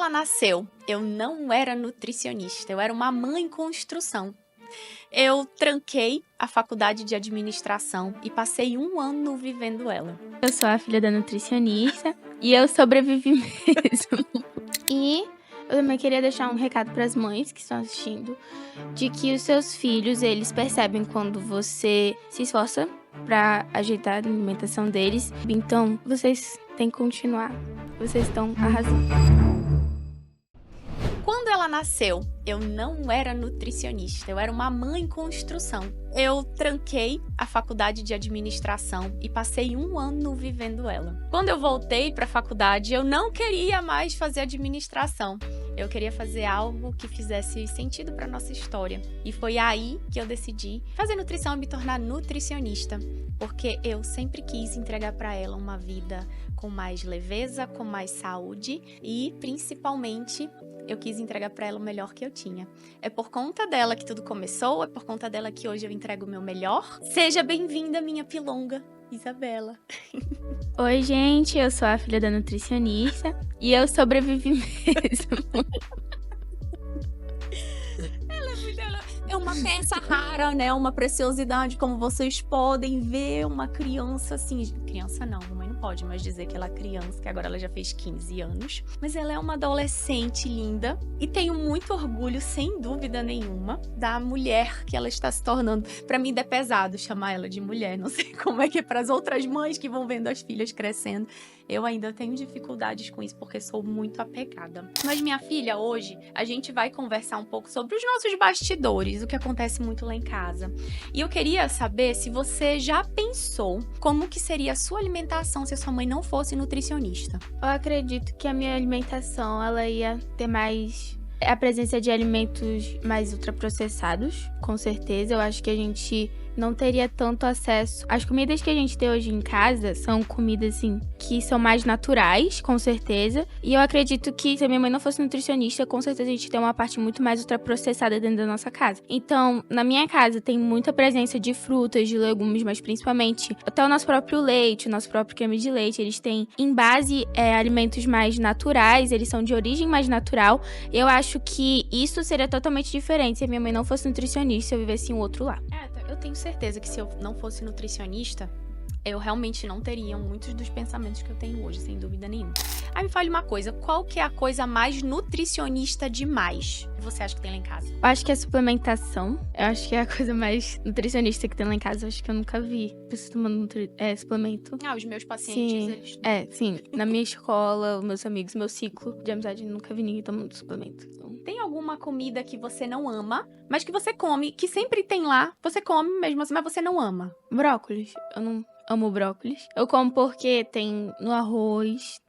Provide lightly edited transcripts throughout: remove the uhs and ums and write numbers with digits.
ela nasceu, eu não era nutricionista, eu era uma mãe em construção. Eu tranquei a faculdade de administração e passei 1 ano vivendo ela. Eu sou a filha da nutricionista e eu sobrevivi mesmo. E eu também queria deixar um recado para as mães que estão assistindo, de que os seus filhos, eles percebem quando você se esforça para ajeitar a alimentação deles. Então, vocês têm que continuar. Vocês estão arrasando. Quando ela nasceu, eu não era nutricionista, eu era uma mãe em construção. Eu tranquei a faculdade de administração e passei 1 ano vivendo ela. Quando eu voltei para a faculdade, eu não queria mais fazer administração. Eu queria fazer algo que fizesse sentido para nossa história. E foi aí que eu decidi fazer nutrição e me tornar nutricionista. Porque eu sempre quis entregar para ela uma vida com mais leveza, com mais saúde e, principalmente, eu quis entregar para ela o melhor que eu tinha. É por conta dela que tudo começou, é por conta dela que hoje eu entrego o meu melhor. Seja bem-vinda, minha pilonga, Isabela. Oi, gente, eu sou a filha da nutricionista e eu sobrevivi mesmo. É uma peça rara, né? Uma preciosidade, como vocês podem ver, uma criança assim... Criança não, mamãe não pode mais dizer que ela é criança, que agora ela já fez 15 anos. Mas ela é uma adolescente linda e tenho muito orgulho, sem dúvida nenhuma, da mulher que ela está se tornando. Pra mim é pesado chamar ela de mulher, não sei como é que é pras outras mães que vão vendo as filhas crescendo. Eu ainda tenho dificuldades com isso porque sou muito apegada. Mas minha filha, hoje, a gente vai conversar um pouco sobre os nossos bastidores, o que acontece muito lá em casa. E eu queria saber se você já pensou como que seria a sua alimentação se a sua mãe não fosse nutricionista. Eu acredito que a minha alimentação, ela ia ter mais... a presença de alimentos mais ultraprocessados, com certeza. Eu acho que a gente não teria tanto acesso. As comidas que a gente tem hoje em casa são comidas, assim, que são mais naturais, com certeza. E eu acredito que se a minha mãe não fosse nutricionista, com certeza a gente tem uma parte muito mais ultraprocessada dentro da nossa casa. Então, na minha casa tem muita presença de frutas, de legumes, mas principalmente até o nosso próprio leite, o nosso próprio creme de leite. Eles têm, em base, alimentos mais naturais, eles são de origem mais natural. Eu acho que isso seria totalmente diferente se a minha mãe não fosse nutricionista, se eu vivesse em um outro lar. Eu tenho certeza que se eu não fosse nutricionista, eu realmente não teria muitos dos pensamentos que eu tenho hoje, sem dúvida nenhuma. Aí me fale uma coisa, qual que é a coisa mais nutricionista demais que você acha que tem lá em casa? Eu acho que é a suplementação. Eu acho que é a coisa mais nutricionista que tem lá em casa. Eu acho que eu nunca vi pessoas tomando suplemento. Os meus pacientes, sim. Sim. Na minha escola, os meus amigos, meu ciclo de amizade, eu nunca vi ninguém tomando suplemento. Então... Tem alguma comida que você não ama, mas que você come, que sempre tem lá, você come mesmo assim, mas você não ama? Brócolis. Eu não amo brócolis. Eu como porque tem no arroz,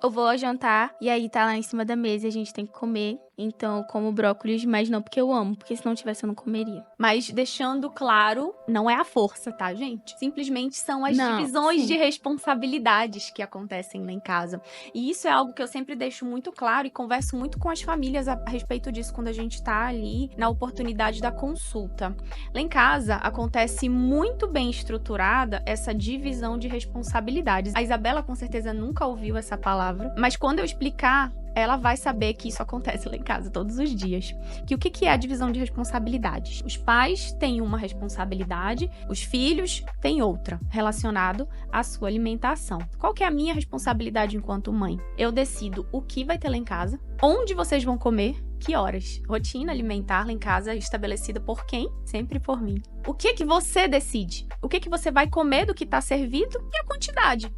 eu vou ao jantar e aí tá lá em cima da mesa e a gente tem que comer. Então eu como brócolis, mas não porque eu amo, porque se não tivesse eu não comeria. Mas deixando claro, não é a força, tá, gente? Simplesmente são as divisões de responsabilidades que acontecem lá em casa. E isso é algo que eu sempre deixo muito claro e converso muito com as famílias a respeito disso quando a gente tá ali na oportunidade da consulta. Lá em casa acontece muito bem estruturada essa divisão de responsabilidades. A Isabela com certeza nunca ouviu essa palavra, mas quando eu explicar, ela vai saber que isso acontece lá em casa todos os dias. Que o que é a divisão de responsabilidades? Os pais têm uma responsabilidade, os filhos têm outra, relacionado à sua alimentação. Qual que é a minha responsabilidade enquanto mãe? Eu decido o que vai ter lá em casa, onde vocês vão comer, que horas. Rotina alimentar lá em casa é estabelecida por quem? Sempre por mim. O que você decide? O que você vai comer do que está servido e a quantidade.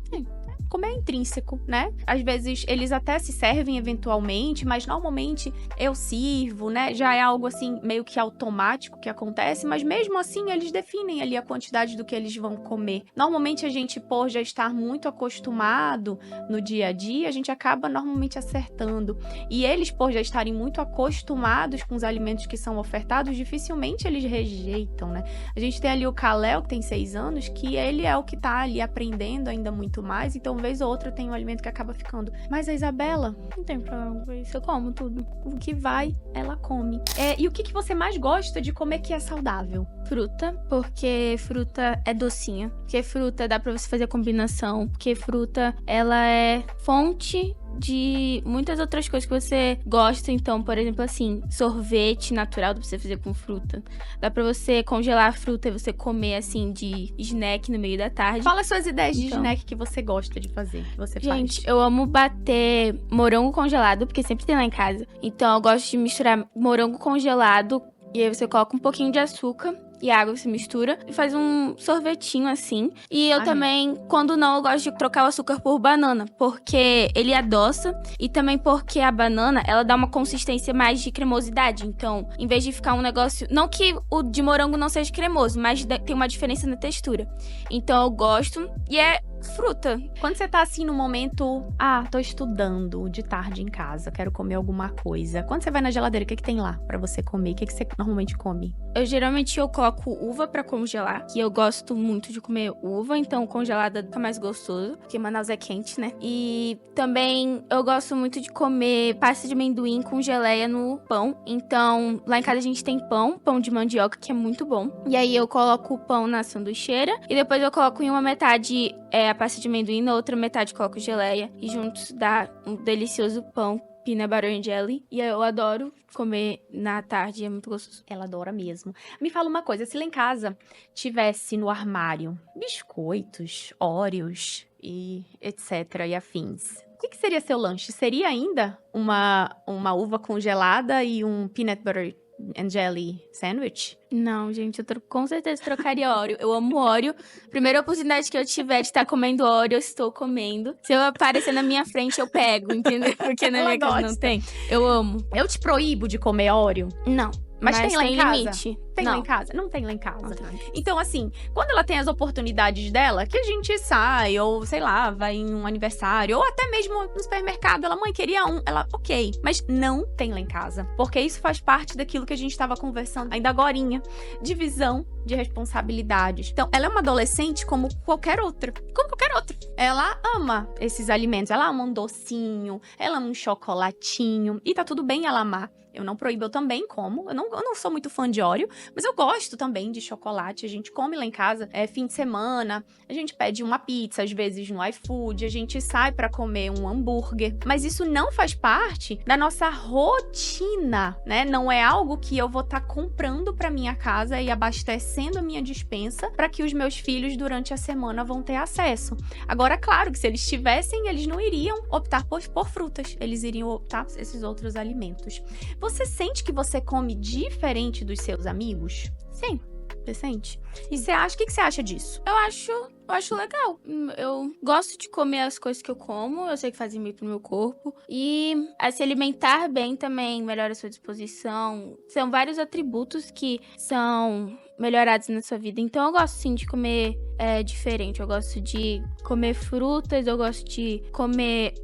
Comer é intrínseco, né? Às vezes eles até se servem eventualmente, mas normalmente eu sirvo, né? Já é algo assim meio que automático que acontece, mas mesmo assim eles definem ali a quantidade do que eles vão comer. Normalmente a gente, por já estar muito acostumado no dia a dia, a gente acaba normalmente acertando. E eles, por já estarem muito acostumados com os alimentos que são ofertados, dificilmente eles rejeitam, né? A gente tem ali o Kalel, que tem 6 anos, que ele é o que tá ali aprendendo ainda muito mais, então uma vez ou outra tem um alimento que acaba ficando. Mas a Isabela, não tem problema com isso, eu como tudo. O que vai, ela come. E o que você mais gosta de comer que é saudável? Fruta, porque fruta é docinha. Porque fruta dá pra você fazer combinação. Porque fruta, ela é fonte de muitas outras coisas que você gosta. Então, por exemplo, assim, sorvete natural dá pra você fazer com fruta. Dá pra você congelar a fruta e você comer, assim, de snack no meio da tarde. Fala as suas ideias de snack que você gosta de fazer, que você faz. Gente, eu amo bater morango congelado, porque sempre tem lá em casa. Então, eu gosto de misturar morango congelado e aí você coloca um pouquinho de açúcar e água, você mistura e faz um sorvetinho assim. E eu também, quando não, eu gosto de trocar o açúcar por banana, porque ele adoça e também porque a banana, ela dá uma consistência mais de cremosidade. Então, em vez de ficar um negócio... Não que o de morango não seja cremoso, mas tem uma diferença na textura. Então, eu gosto e é fruta. Quando você tá assim no momento, tô estudando de tarde em casa, quero comer alguma coisa. Quando você vai na geladeira, o que tem lá pra você comer? O que você normalmente come? Eu coloco uva pra congelar, que eu gosto muito de comer uva, então congelada fica mais gostoso, porque Manaus é quente, né? E também eu gosto muito de comer pasta de amendoim com geleia no pão. Então, lá em casa a gente tem pão de mandioca, que é muito bom. E aí eu coloco o pão na sanduicheira e depois eu coloco em uma metade a pasta de amendoim, na outra metade coloco geleia e juntos dá um delicioso pão peanut butter and jelly. E eu adoro comer na tarde, é muito gostoso. Ela adora mesmo. Me fala uma coisa, se lá em casa tivesse no armário biscoitos, Oreos e etc. e afins, o que seria seu lanche? Seria ainda uma uva congelada e um peanut butter and jelly sandwich? Não, gente, com certeza trocaria Oreo. Eu amo Oreo. Primeira oportunidade que eu tiver de estar comendo Oreo, eu estou comendo. Se eu aparecer na minha frente, eu pego, entendeu? Porque na minha casa não tem. Eu amo. Eu te proíbo de comer Oreo? Não. Mas tem lá em casa? Limite. Tem não. lá em casa? Não tem lá em casa. Não tem. Então, assim, quando ela tem as oportunidades dela, que a gente sai, ou sei lá, vai em um aniversário, ou até mesmo no supermercado, ela, mãe, queria um. Ela, ok. Mas não tem lá em casa. Porque isso faz parte daquilo que a gente estava conversando ainda agorinha. Divisão de responsabilidades. Então, ela é uma adolescente como qualquer outra. Como qualquer outra. Ela ama esses alimentos. Ela ama um docinho, ela ama um chocolatinho. E tá tudo bem ela amar. Eu não proíbo, eu também como. Eu não sou muito fã de Oreo, mas eu gosto também de chocolate. A gente come lá em casa, fim de semana. A gente pede uma pizza, às vezes no iFood. A gente sai pra comer um hambúrguer. Mas isso não faz parte da nossa rotina, né? Não é algo que eu vou estar comprando pra minha casa e abastecendo a minha despensa pra que os meus filhos, durante a semana, vão ter acesso. Agora, claro que se eles tivessem, eles não iriam optar por frutas. Eles iriam optar por esses outros alimentos. Você sente que você come diferente dos seus amigos? Sim. Você sente? E você acha, o que você acha disso? Eu acho legal. Eu gosto de comer as coisas que eu como. Eu sei que fazem bem pro meu corpo. E se alimentar bem também melhora a sua disposição. São vários atributos que são melhorados na sua vida. Então eu gosto sim de comer diferente. Eu gosto de comer frutas. Eu gosto de comer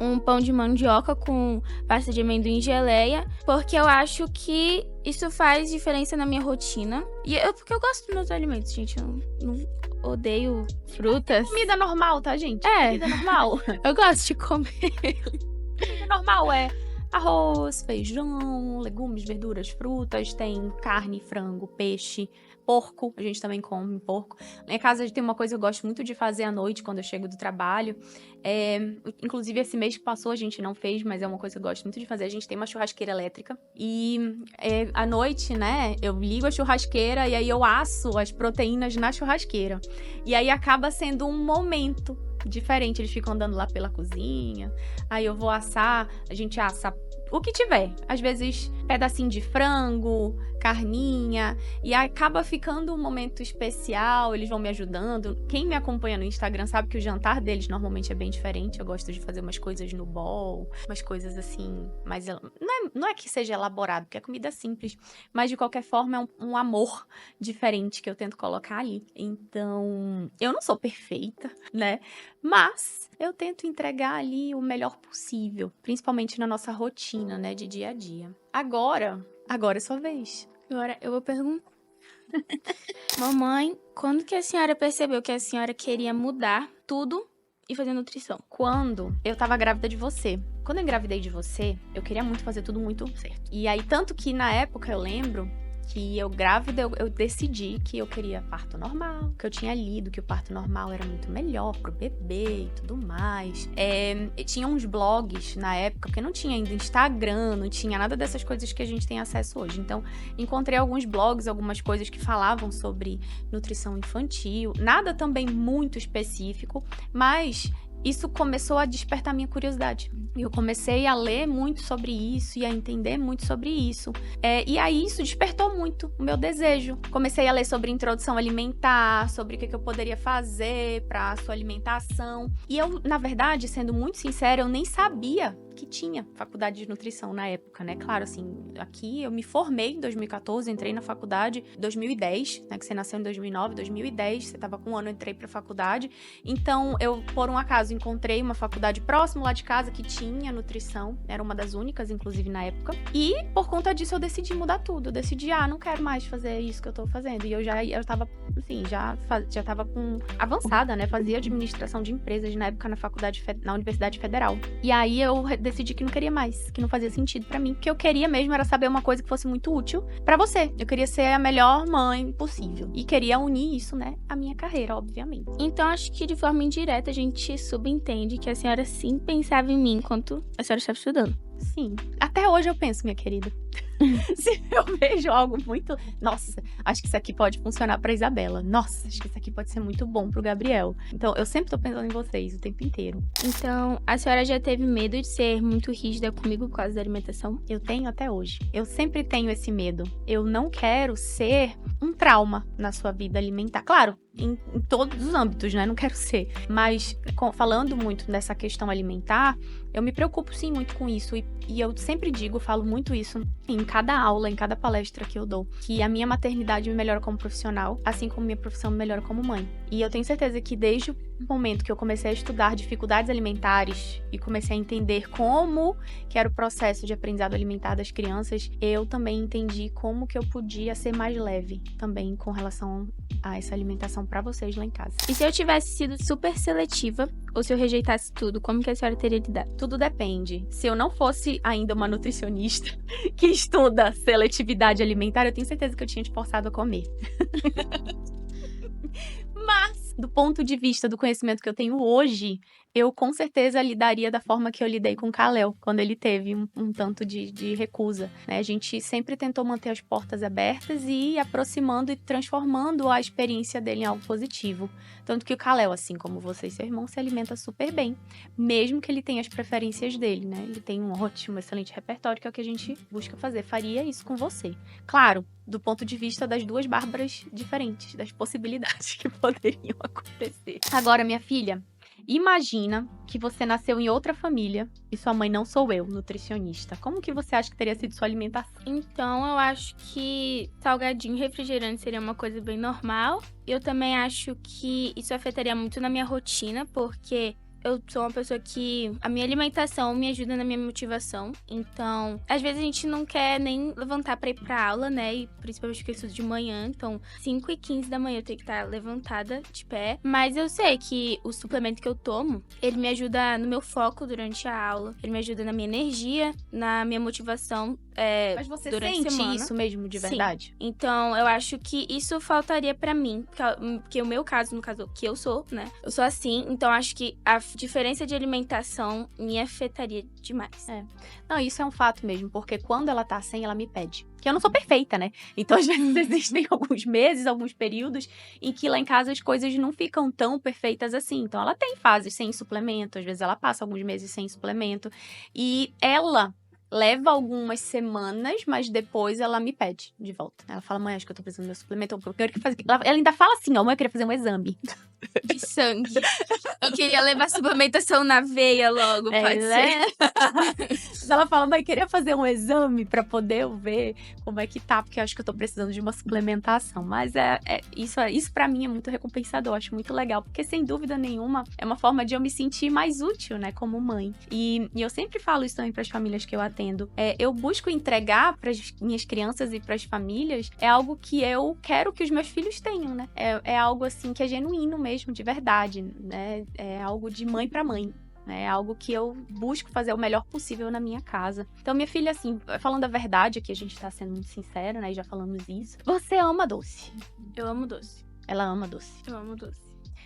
um pão de mandioca com pasta de amendoim e geleia. Porque eu acho que isso faz diferença na minha rotina. E porque eu gosto dos meus alimentos, gente. Eu não odeio frutas. Comida normal, tá, gente? Comida normal. Eu gosto de comer. Comida normal é arroz, feijão, legumes, verduras, frutas. Tem carne, frango, peixe, porco. A gente também come porco. Lá em casa a gente tem uma coisa que eu gosto muito de fazer à noite, quando eu chego do trabalho. Inclusive, esse mês que passou a gente não fez, mas é uma coisa que eu gosto muito de fazer. A gente tem uma churrasqueira elétrica. E à noite, né, eu ligo a churrasqueira e aí eu asso as proteínas na churrasqueira. E aí acaba sendo um momento diferente. Eles ficam andando lá pela cozinha. Aí eu vou assar, a gente assa o que tiver. Às vezes, pedacinho de frango, carninha. E acaba ficando um momento especial. Eles vão me ajudando. Quem me acompanha no Instagram sabe que o jantar deles normalmente é bem diferente. Eu gosto de fazer umas coisas no bowl. Umas coisas assim, mas não é que seja elaborado, porque é comida simples. Mas, de qualquer forma, é um amor diferente que eu tento colocar ali. Então, eu não sou perfeita, né? Mas eu tento entregar ali o melhor possível. Principalmente na nossa rotina, né? De dia a dia. Agora é sua vez. Agora eu vou perguntar. Mamãe, quando que a senhora percebeu que a senhora queria mudar tudo e fazer nutrição? Quando eu tava grávida de você. Quando eu engravidei de você, eu queria muito fazer tudo muito certo. E aí, tanto que na época, eu lembro que eu grávida, eu decidi que eu queria parto normal, que eu tinha lido que o parto normal era muito melhor pro bebê e tudo mais. Tinha uns blogs na época, porque não tinha ainda Instagram, não tinha nada dessas coisas que a gente tem acesso hoje. Então, encontrei alguns blogs, algumas coisas que falavam sobre nutrição infantil, nada também muito específico, mas isso começou a despertar minha curiosidade. Eu comecei a ler muito sobre isso e a entender muito sobre isso. E aí isso despertou muito o meu desejo. Comecei a ler sobre introdução alimentar, sobre o que eu poderia fazer para a sua alimentação. E eu, na verdade, sendo muito sincera, eu nem sabia que tinha faculdade de nutrição na época, né? Claro, assim, aqui eu me formei em 2014, entrei na faculdade em 2010, né? Que você nasceu em 2009, 2010, você tava com um ano, eu entrei pra faculdade. Então, eu, por um acaso, encontrei uma faculdade próximo lá de casa que tinha nutrição, era uma das únicas, inclusive, na época. E, por conta disso, eu decidi mudar tudo. Eu decidi, não quero mais fazer isso que eu tô fazendo. E eu tava, assim, já tava com avançada, né? Fazia administração de empresas na época na Universidade Federal. E aí, eu decidi que não queria mais, que não fazia sentido pra mim. O que eu queria mesmo era saber uma coisa que fosse muito útil pra você. Eu queria ser a melhor mãe possível. E queria unir isso, né, à minha carreira, obviamente. Então, acho que de forma indireta a gente subentende que a senhora sim pensava em mim enquanto a senhora estava estudando. Sim. Até hoje eu penso, minha querida. Se eu vejo algo muito... Nossa, acho que isso aqui pode funcionar pra Isabela. Nossa, acho que isso aqui pode ser muito bom pro Gabriel. Então, eu sempre tô pensando em vocês o tempo inteiro. Então, a senhora já teve medo de ser muito rígida comigo por causa da alimentação? Eu tenho até hoje. Eu sempre tenho esse medo. Eu não quero ser um trauma na sua vida alimentar. Claro, em todos os âmbitos, né? Não quero ser. Mas, falando muito dessa questão alimentar, eu me preocupo, sim, muito com isso. E eu sempre falo muito isso em cada aula, em cada palestra que eu dou, que a minha maternidade me melhora como profissional, assim como minha profissão me melhora como mãe. E eu tenho certeza que desde o momento que eu comecei a estudar dificuldades alimentares e comecei a entender como que era o processo de aprendizado alimentar das crianças, eu também entendi como que eu podia ser mais leve também com relação a essa alimentação pra vocês lá em casa. E se eu tivesse sido super seletiva, ou se eu rejeitasse tudo, como que a senhora teria lidado? Tudo depende. Se eu não fosse ainda uma nutricionista que estuda seletividade alimentar, eu tenho certeza que eu tinha te forçado a comer. Mas, do ponto de vista do conhecimento que eu tenho hoje, eu com certeza lidaria da forma que eu lidei com o Kalel, quando ele teve um tanto de recusa, né? A gente sempre tentou manter as portas abertas e ir aproximando e transformando a experiência dele em algo positivo. Tanto que o Kalel, assim como você e seu irmão, se alimenta super bem, mesmo que ele tenha as preferências dele, né? Ele tem um ótimo, excelente repertório, que é o que a gente busca fazer. Faria isso com você. Claro, do ponto de vista das duas Bárbaras diferentes, das possibilidades que poderiam acontecer. Agora, minha filha, imagina que você nasceu em outra família e sua mãe não sou eu, nutricionista. Como que você acha que teria sido sua alimentação? Então, eu acho que salgadinho e refrigerante seria uma coisa bem normal. Eu também acho que isso afetaria muito na minha rotina, porque eu sou uma pessoa que a minha alimentação me ajuda na minha motivação. Então, às vezes a gente não quer nem levantar pra ir pra aula, né? E principalmente porque eu estudo de manhã. Então, 5h15 da manhã eu tenho que estar levantada de pé. Mas eu sei que o suplemento que eu tomo, ele me ajuda no meu foco durante a aula. Ele me ajuda na minha energia, na minha motivação. Mas você durante sente a semana. Isso mesmo de verdade? Sim. Então, eu acho que isso faltaria pra mim. Porque o meu caso, no caso que eu sou, né? Eu sou assim, então acho que a diferença de alimentação me afetaria demais. Não, isso é um fato mesmo, porque quando ela tá sem, ela me pede. Que eu não sou perfeita, né? Então, às vezes, existem alguns meses, alguns períodos em que lá em casa as coisas não ficam tão perfeitas assim. Então, ela tem fases sem suplemento, às vezes ela passa alguns meses sem suplemento. E ela leva algumas semanas, mas depois ela me pede de volta. Ela fala, mãe, acho que eu tô precisando do meu suplemento. Eu queria fazer... Ela ainda fala assim, ó, mãe, eu queria fazer um exame. De sangue. Eu queria levar suplementação na veia logo, pode ser. Ela fala, mãe, queria fazer um exame pra poder eu ver como é que tá, porque eu acho que eu tô precisando de uma suplementação. Mas isso pra mim é muito recompensador, eu acho muito legal, porque sem dúvida nenhuma é uma forma de eu me sentir mais útil, né, como mãe. E eu sempre falo isso também pras famílias que eu atendo. Eu busco entregar pras minhas crianças e pras famílias algo que eu quero que os meus filhos tenham, né? É algo assim que é genuíno mesmo, de verdade, né? É algo de mãe pra mãe. É algo que eu busco fazer o melhor possível na minha casa. Então, minha filha, assim, falando a verdade aqui, a gente tá sendo muito sincera, né? E já falamos isso. Você ama doce? Eu amo doce. Ela ama doce. Eu amo doce.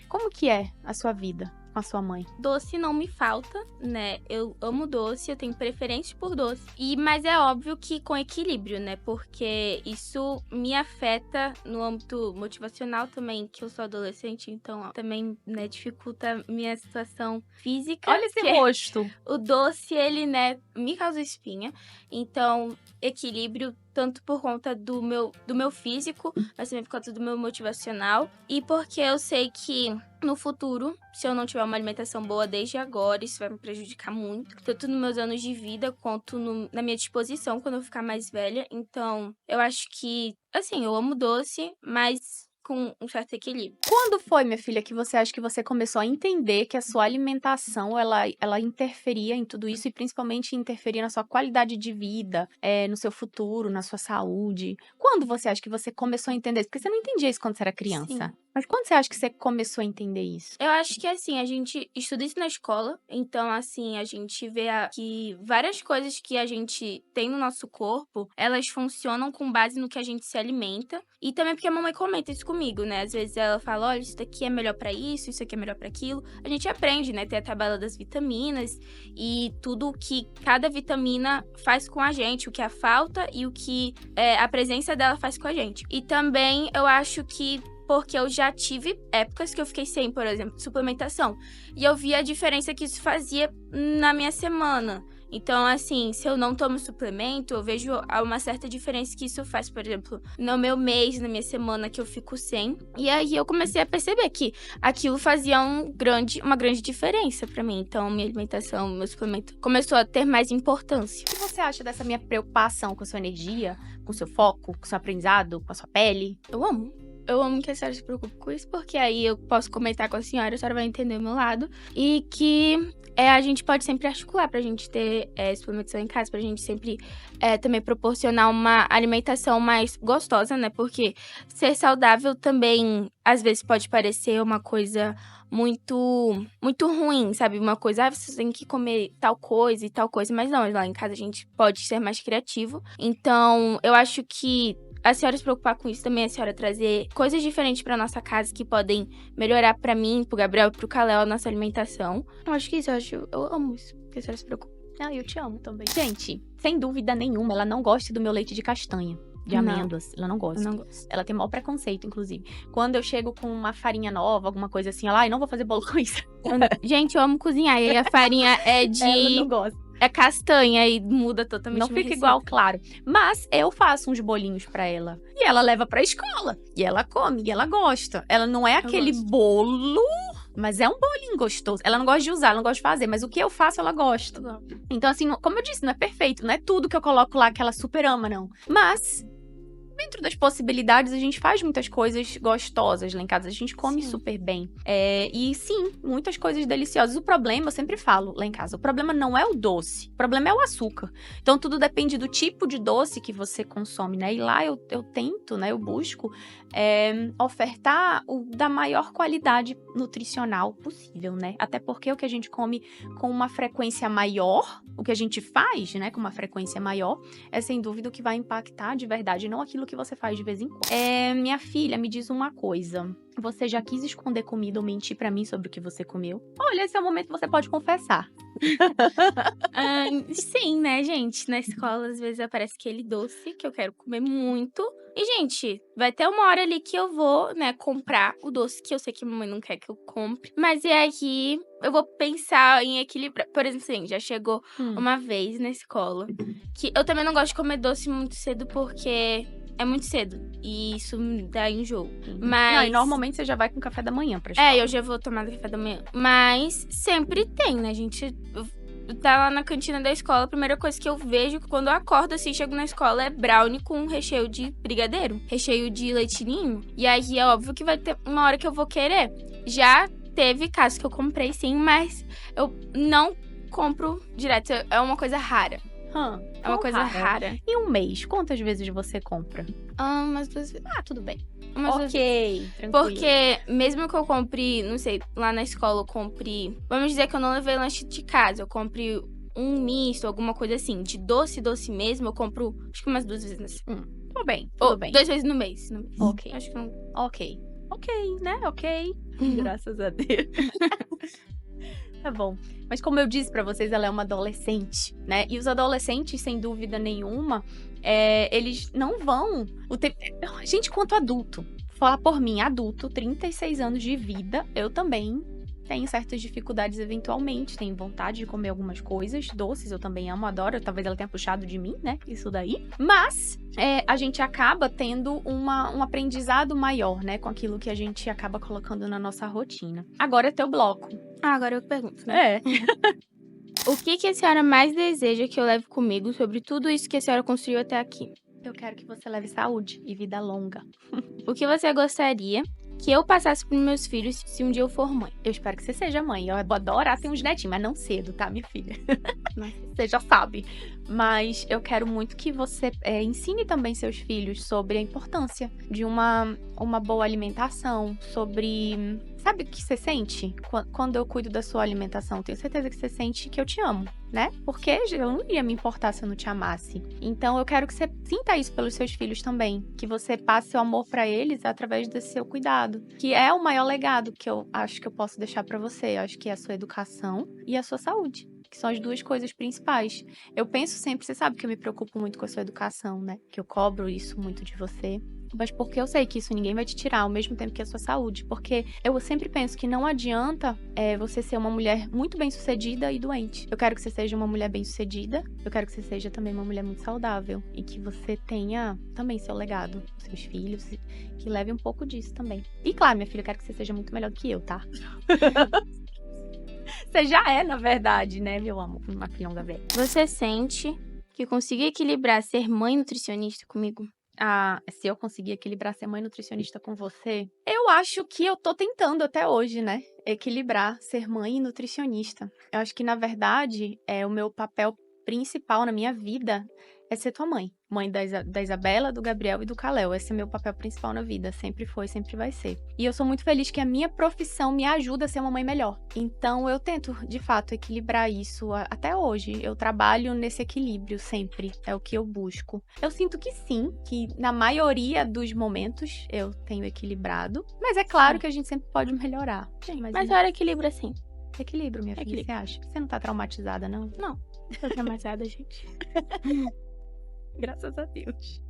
Como que é a sua vida com a sua mãe? Doce não me falta, né? Eu amo doce, eu tenho preferência por doce. Mas é óbvio que com equilíbrio, né? Porque isso me afeta no âmbito motivacional também, que eu sou adolescente, então também, né, dificulta minha situação física. Olha esse rosto! O doce, ele, né, me causa espinha. Então, equilíbrio tanto por conta do meu físico, mas também por conta do meu motivacional. E porque eu sei que no futuro, se eu não tiver uma alimentação boa desde agora, isso vai me prejudicar muito. Tanto nos meus anos de vida, quanto na minha disposição quando eu ficar mais velha. Então, eu acho que, assim, eu amo doce, mas com um certo equilíbrio. Quando foi, minha filha, que você acha que você começou a entender que a sua alimentação, ela interferia em tudo isso e principalmente interferia na sua qualidade de vida, no seu futuro, na sua saúde? Quando você acha que você começou a entender isso? Porque você não entendia isso quando você era criança. Sim. Mas quando você acha que você começou a entender isso? Eu acho que, assim, a gente estuda isso na escola. Então, assim, a gente vê que várias coisas que a gente tem no nosso corpo, elas funcionam com base no que a gente se alimenta. E também porque a mamãe comenta isso comigo, né? Às vezes ela fala, olha, isso daqui é melhor pra isso aqui é melhor pra aquilo. A gente aprende, né? Tem a tabela das vitaminas e tudo o que cada vitamina faz com a gente, o que a falta e o que a presença dela faz com a gente. E também eu acho que porque eu já tive épocas que eu fiquei sem, por exemplo, suplementação. E eu vi a diferença que isso fazia na minha semana. Então, assim, se eu não tomo suplemento, eu vejo uma certa diferença que isso faz, por exemplo, no meu mês, na minha semana que eu fico sem. E aí eu comecei a perceber que aquilo fazia uma grande diferença pra mim. Então, minha alimentação, meu suplemento começou a ter mais importância. O que você acha dessa minha preocupação com a sua energia, com o seu foco, com o seu aprendizado, com a sua pele? Eu amo. Eu amo que a senhora se preocupe com isso, porque aí eu posso comentar com a senhora vai entender o meu lado. E que a gente pode sempre articular pra gente ter suplementação em casa, pra gente sempre também proporcionar uma alimentação mais gostosa, né? Porque ser saudável também, às vezes, pode parecer uma coisa muito, muito ruim, sabe? Uma coisa, você tem que comer tal coisa e tal coisa. Mas não, lá em casa a gente pode ser mais criativo. Então, eu acho que a senhora se preocupar com isso também, a senhora trazer coisas diferentes pra nossa casa que podem melhorar pra mim, pro Gabriel e pro Kalel a nossa alimentação. Eu acho que isso, eu amo isso, que a senhora se preocupe. Ah, eu te amo também. Gente, sem dúvida nenhuma, ela não gosta do meu leite de castanha. De amêndoas, ela não gosta. Eu não gosto. Ela tem maior preconceito, inclusive. Quando eu chego com uma farinha nova, alguma coisa assim, ela, não vou fazer bolo com isso. Gente, eu amo cozinhar, e aí a farinha é de... Ela não gosta. É castanha e muda totalmente. Não fica igual, claro. Mas eu faço uns bolinhos pra ela. E ela leva pra escola. E ela come, e ela gosta. Ela não é aquele bolo, mas é um bolinho gostoso. Ela não gosta de usar, ela não gosta de fazer. Mas o que eu faço, ela gosta. Então, assim, como eu disse, não é perfeito. Não é tudo que eu coloco lá que ela super ama, não. Mas dentro das possibilidades, a gente faz muitas coisas gostosas lá em casa. A gente come super bem. E sim, muitas coisas deliciosas. O problema, eu sempre falo lá em casa, o problema não é o doce. O problema é o açúcar. Então, tudo depende do tipo de doce que você consome, né? E lá eu tento, né? Eu busco ofertar o da maior qualidade nutricional possível, né? Até porque o que a gente come com uma frequência maior, o que a gente faz, né? Com uma frequência maior, é sem dúvida o que vai impactar de verdade, não aquilo que você faz de vez em quando. Minha filha, me diz uma coisa. Você já quis esconder comida ou mentir pra mim sobre o que você comeu? Olha, esse é o momento que você pode confessar. Sim, né, gente? Na escola, às vezes, aparece aquele doce que eu quero comer muito. E, gente, vai ter uma hora ali que eu vou, né, comprar o doce que eu sei que a mamãe não quer que eu compre. Mas e aí, eu vou pensar em equilibrar. Por exemplo, assim, já chegou uma vez na escola que eu também não gosto de comer doce muito cedo porque é muito cedo. E isso me dá enjoo. Mas... Não, e normalmente você já vai com café da manhã pra escola. Eu já vou tomar café da manhã. Mas sempre tem, né, gente? Tá lá na cantina da escola, a primeira coisa que eu vejo quando eu acordo, assim, chego na escola, é brownie com recheio de brigadeiro, recheio de leite ninho. E aí é óbvio que vai ter uma hora que eu vou querer. Já teve casos que eu comprei, sim, mas eu não compro direto. É uma coisa rara. É uma coisa rara. Em um mês, quantas vezes você compra? Umas 2 vezes. Tudo bem. Ok, tranquilo. Porque mesmo que eu compre, não sei, lá na escola eu compre... Vamos dizer que eu não levei lanche de casa, eu compre um misto, alguma coisa assim. De doce mesmo, eu compro acho que umas 2 vezes na semana. Tudo bem, tudo bem. 2 vezes no mês. Ok. Acho que não... Ok, né? Ok. Graças a Deus. Tá bom. Mas como eu disse pra vocês, ela é uma adolescente, né? E os adolescentes, sem dúvida nenhuma, eles não vão... Gente, quanto adulto, falar por mim, adulto, 36 anos de vida, eu também tenho certas dificuldades eventualmente, tenho vontade de comer algumas coisas, doces eu também amo, adoro, talvez ela tenha puxado de mim, né, isso daí. Mas a gente acaba tendo um aprendizado maior, né, com aquilo que a gente acaba colocando na nossa rotina. Agora é teu bloco. Agora eu pergunto, né? O que a senhora mais deseja que eu leve comigo sobre tudo isso que a senhora construiu até aqui? Eu quero que você leve saúde e vida longa. O que você gostaria que eu passasse pros meus filhos se um dia eu for mãe? Eu espero que você seja mãe. Eu vou adorar ter uns netinhos, mas não cedo, tá, minha filha? Você já sabe. Mas eu quero muito que você ensine também seus filhos sobre a importância de uma boa alimentação, sobre... Sabe o que você sente quando eu cuido da sua alimentação? Tenho certeza que você sente que eu te amo, né? Porque eu não ia me importar se eu não te amasse. Então eu quero que você sinta isso pelos seus filhos também. Que você passe seu amor pra eles através desse seu cuidado. Que é o maior legado que eu acho que eu posso deixar pra você. Eu acho que é a sua educação e a sua saúde. Que são as 2 coisas principais. Eu penso sempre, você sabe que eu me preocupo muito com a sua educação, né? Que eu cobro isso muito de você. Mas porque eu sei que isso ninguém vai te tirar, ao mesmo tempo que a sua saúde. Porque eu sempre penso que não adianta você ser uma mulher muito bem-sucedida e doente. Eu quero que você seja uma mulher bem-sucedida, eu quero que você seja também uma mulher muito saudável. E que você tenha também seu legado, seus filhos, que leve um pouco disso também. E claro, minha filha, eu quero que você seja muito melhor do que eu, tá? Você já é, na verdade, né, meu amor? Uma filhonga velha. Você sente que consiga equilibrar ser mãe nutricionista comigo? Se eu conseguir equilibrar ser mãe nutricionista com você, eu acho que eu tô tentando até hoje, né? Equilibrar ser mãe e nutricionista. Eu acho que, na verdade, o meu papel principal na minha vida é ser tua mãe. Mãe da Isabela, do Gabriel e do Kalel. Esse é meu papel principal na vida. Sempre foi, sempre vai ser. E eu sou muito feliz que a minha profissão me ajuda a ser uma mãe melhor. Então, eu tento, de fato, equilibrar isso até hoje. Eu trabalho nesse equilíbrio sempre. É o que eu busco. Eu sinto que sim, que na maioria dos momentos eu tenho equilibrado. Mas é claro que a gente sempre pode melhorar. Mas a senhora equilibra sim. Equilíbrio, minha filha, você acha? Você não tá traumatizada, não? Não, tô traumatizada, gente. Graças a Deus.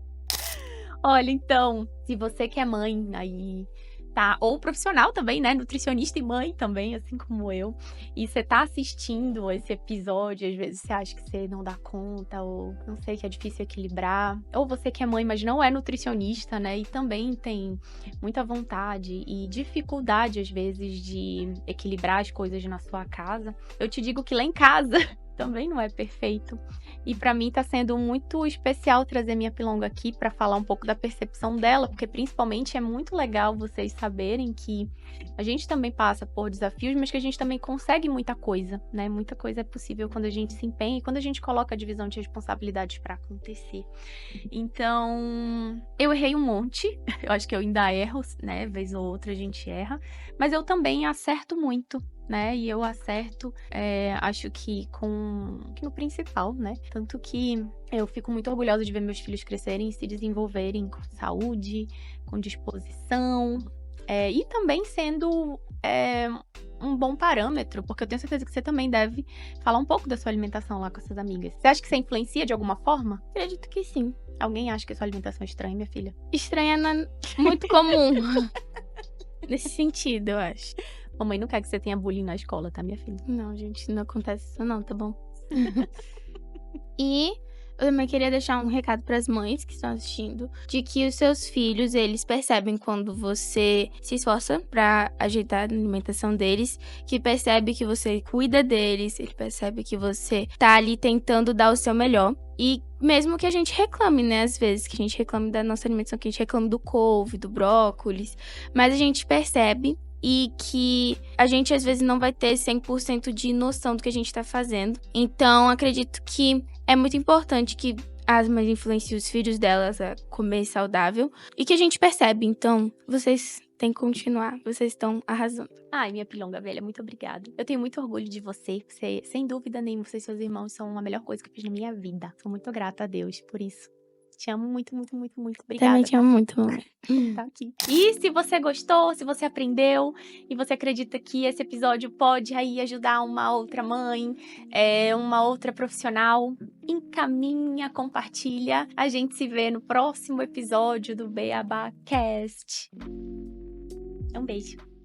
Olha, então, se você que é mãe aí, tá? Ou profissional também, né? Nutricionista e mãe também, assim como eu. E você tá assistindo esse episódio, às vezes você acha que você não dá conta, ou não sei, que é difícil equilibrar. Ou você que é mãe, mas não é nutricionista, né? E também tem muita vontade e dificuldade, às vezes, de equilibrar as coisas na sua casa. Eu te digo que lá em casa também não é perfeito. E pra mim tá sendo muito especial trazer minha pilonga aqui pra falar um pouco da percepção dela, porque principalmente é muito legal vocês saberem que a gente também passa por desafios, mas que a gente também consegue muita coisa, né? Muita coisa é possível quando a gente se empenha e quando a gente coloca a divisão de responsabilidades pra acontecer. Então, eu errei um monte, eu acho que eu ainda erro, né? Vez ou outra a gente erra, mas eu também acerto muito, né? E eu acerto, acho que no principal, né? Tanto que eu fico muito orgulhosa de ver meus filhos crescerem e se desenvolverem com saúde, com disposição, e também sendo um bom parâmetro, porque eu tenho certeza que você também deve falar um pouco da sua alimentação lá com as suas amigas. Você acha que você influencia de alguma forma? Acredito que sim. Alguém acha que a sua alimentação é estranha, minha filha? Estranha não é muito comum. Nesse sentido, eu acho. Mamãe não quer que você tenha bullying na escola, tá, minha filha? Não, gente, não acontece isso não, tá bom? E eu também queria deixar um recado pras mães que estão assistindo, de que os seus filhos, eles percebem quando você se esforça pra ajeitar a alimentação deles, que percebe que você cuida deles, ele percebe que você tá ali tentando dar o seu melhor. E mesmo que a gente reclame, né, às vezes, que a gente reclame da nossa alimentação, que a gente reclame do couve, do brócolis, mas a gente percebe e que a gente às vezes não vai ter 100% de noção do que a gente tá fazendo. Então, acredito que é muito importante que as mães influenciam os filhos delas a comer saudável e que a gente percebe. Então, vocês têm que continuar, vocês estão arrasando. Ai, minha pilonga velha, muito obrigada. Eu tenho muito orgulho de você. Você, sem dúvida nenhuma, você e seus irmãos são a melhor coisa que eu fiz na minha vida. Sou muito grata a Deus por isso. Te amo muito, muito, muito, muito. Obrigada. Também te amo muito, mamãe. Tá aqui. E se você gostou, se você aprendeu e você acredita que esse episódio pode aí ajudar uma outra mãe, uma outra profissional, encaminha, compartilha. A gente se vê no próximo episódio do Beabá Cast. Um beijo.